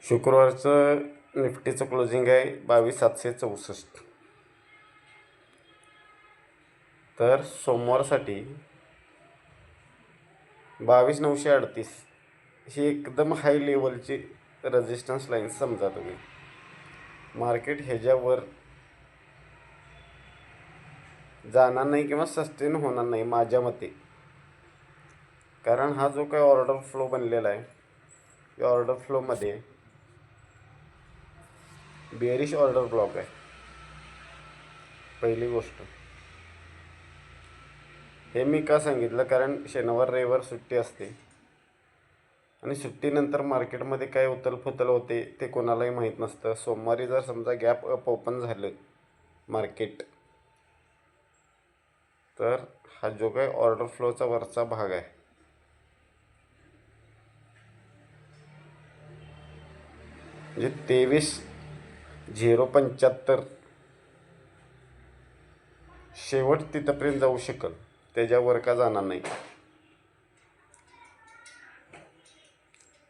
शुक्रवारचं निफ्टीचं closing आहे 22,764. तर सोमवारसाठी 22,938 ही एकदम हाय लेवलची रेजिस्टन्स लाईन समजा तुम्ही. मार्केट ह्याच्यावर जाणार नाही किंवा सस्टेन होणार नाही माझ्या मते, कारण हा जो काही ऑर्डर फ्लो बनलेला आहे या ऑर्डर फ्लोमध्ये बेरिश ऑर्डर ब्लॉक आहे. पहिली गोष्ट हे मी का सांगितलं, कारण शनिवार रविवार सुट्टी असते आणि सुट्टीनंतर मार्केटमध्ये काय उथलपुथल होते ते कोणालाही माहीत नसतं. सोमवारी जर समजा गॅप अप ओपन झालं मार्केट, तर हा जो काही ऑर्डर फ्लोचा वरचा भाग आहे म्हणजे 23,075 शेवट तिथंपर्यंत जाऊ शकल, त्याच्यावर का जाणार नाही.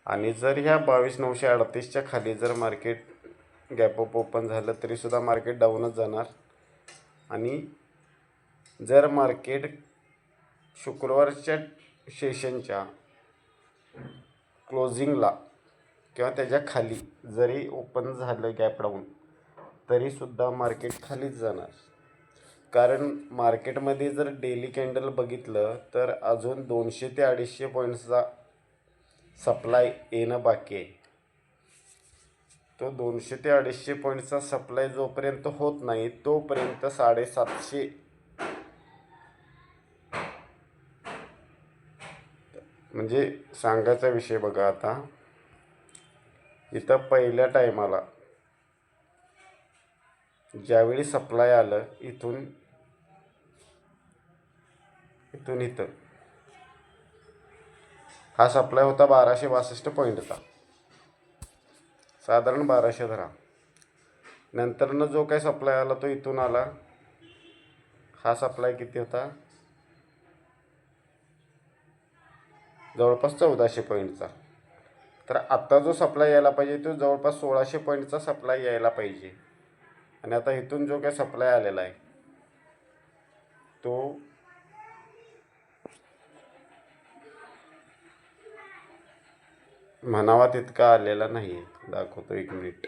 आणि जर ह्या 22,938च्या खाली जर मार्केट गॅप अप ओपन झालं तरीसुद्धा मार्केट डाऊनच जाणार. आणि जर मार्केट शुक्रवारच्या सेशनच्या क्लोजिंगला किंवा त्याच्या खाली जरी ओपन झालं गॅप डाऊन तरीसुद्धा मार्केट खालीच जाणार. कारण मार्केटमध्ये जर डेली कॅन्डल बघितलं तर अजून 200 ते 250 पॉईंट्सचा सप्लाय येणं बाकी आहे. तो 200 ते 250 पॉईंटचा सप्लाय जोपर्यंत होत नाही तोपर्यंत 750 म्हणजे सांगायचा विषय बघा. आता इथं पहिल्या टायमाला ज्यावेळी सप्लाय आलं इथून इथं हा सप्लाय होता 1262 पॉईंटचा, साधारण 1200 धरा. नंतरनं जो काही सप्लाय आला तो इथून आला. हा सप्लाय किती होता? जवळपास 1400 पॉईंटचा. तर आत्ता जो सप्लाय यायला पाहिजे तो जवळपास 1600 पॉईंटचा सप्लाय यायला पाहिजे. आणि आता इथून जो काही सप्लाय आलेला आहे तो म्हणावा तितका आलेला नाही आहे. दाखवतो 1 मिनिट.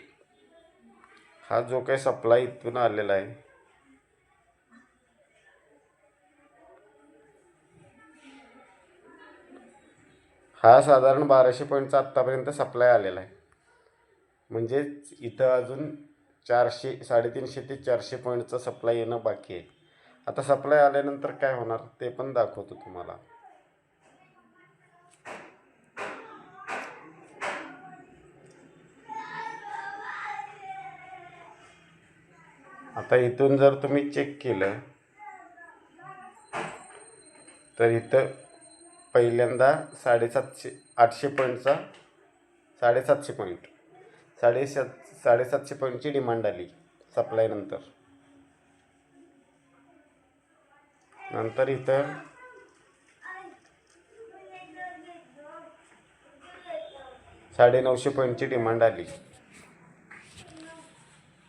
हा जो काही सप्लाय इथून आलेला आहे हा साधारण 1200 पॉईंटचा आत्तापर्यंत सप्लाय आलेला आहे. म्हणजेच इथं अजून 400 350 ते 400 पॉईंटचा सप्लाय येणं बाकी आहे. आता सप्लाय आल्यानंतर काय होणार ते पण दाखवतो तुम्हाला. आता इथून जर तुम्ही चेक केलं तर इथं पहिल्यांदा 800 पॉईंटचा 750 पॉईंट 750 पॉईंटची डिमांड आली सप्लाय नंतर. नंतर इथं 950 पॉईंटची डिमांड आली.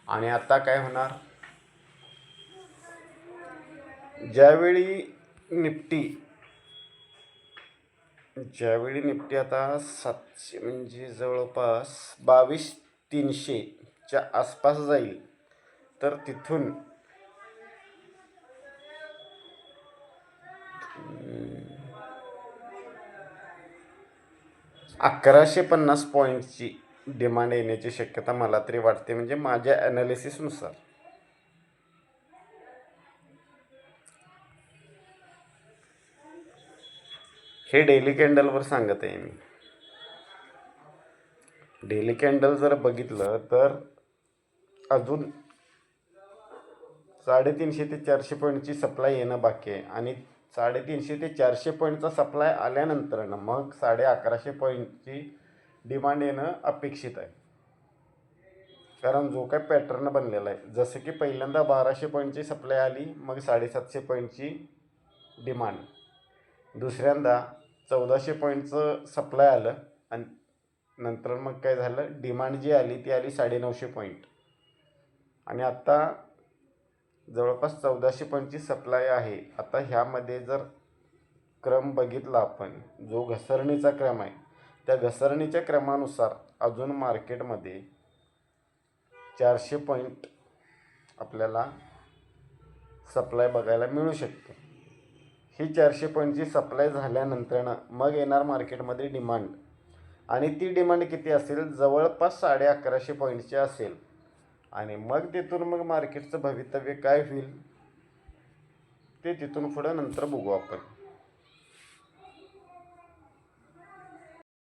आणि आता काय होणार, ज्यावेळी निफ्टी आता 700 म्हणजे जवळपास 22,300च्या आसपास जाईल तर तिथून 1,150 पॉईंटची डिमांड येण्याची शक्यता मला तरी वाटते, म्हणजे माझ्या ॲनालिसिसनुसार. हे डेली कॅन्डलवर सांगत आहे मी. डेली कॅन्डल जर बघितलं तर अजून 350 ते 400 पॉईंटची सप्लाय येणं बाकी आहे. आणि 350 ते 400 पॉईंटचा सप्लाय आल्यानंतर मग 1150 पॉईंटची डिमांड येणं अपेक्षित आहे. कारण जो काय पॅटर्न बनलेला आहे, जसं की पहिल्यांदा 1200 पॉईंटची सप्लाय आली, मग 750 पॉईंटची डिमांड. दुसऱ्यांदा 1400 पॉईंटचं सप्लाय आलं आणि नंतर मग काय झालं, डिमांड जी आली ती आली 950 पॉईंट आणि आत्ता जवळपास 1425 सप्लाय आहे. आता ह्यामध्ये जर क्रम बघितला आपण, जो घसरणीचा क्रम आहे, त्या घसरणीच्या क्रमानुसार अजून मार्केटमध्ये 400 पॉईंट आपल्याला सप्लाय बघायला मिळू शकते. ही 400 पॉईंटची सप्लाय झाल्यानंतर मग येणार मार्केटमध्ये डिमांड आणि ती डिमांड किती असेल, जवळपास 1150 पॉईंटची असेल आणि मग तिथून मग मार्केटचं भवितव्य काय होईल ते तिथून पुढं नंतर बघू आपण.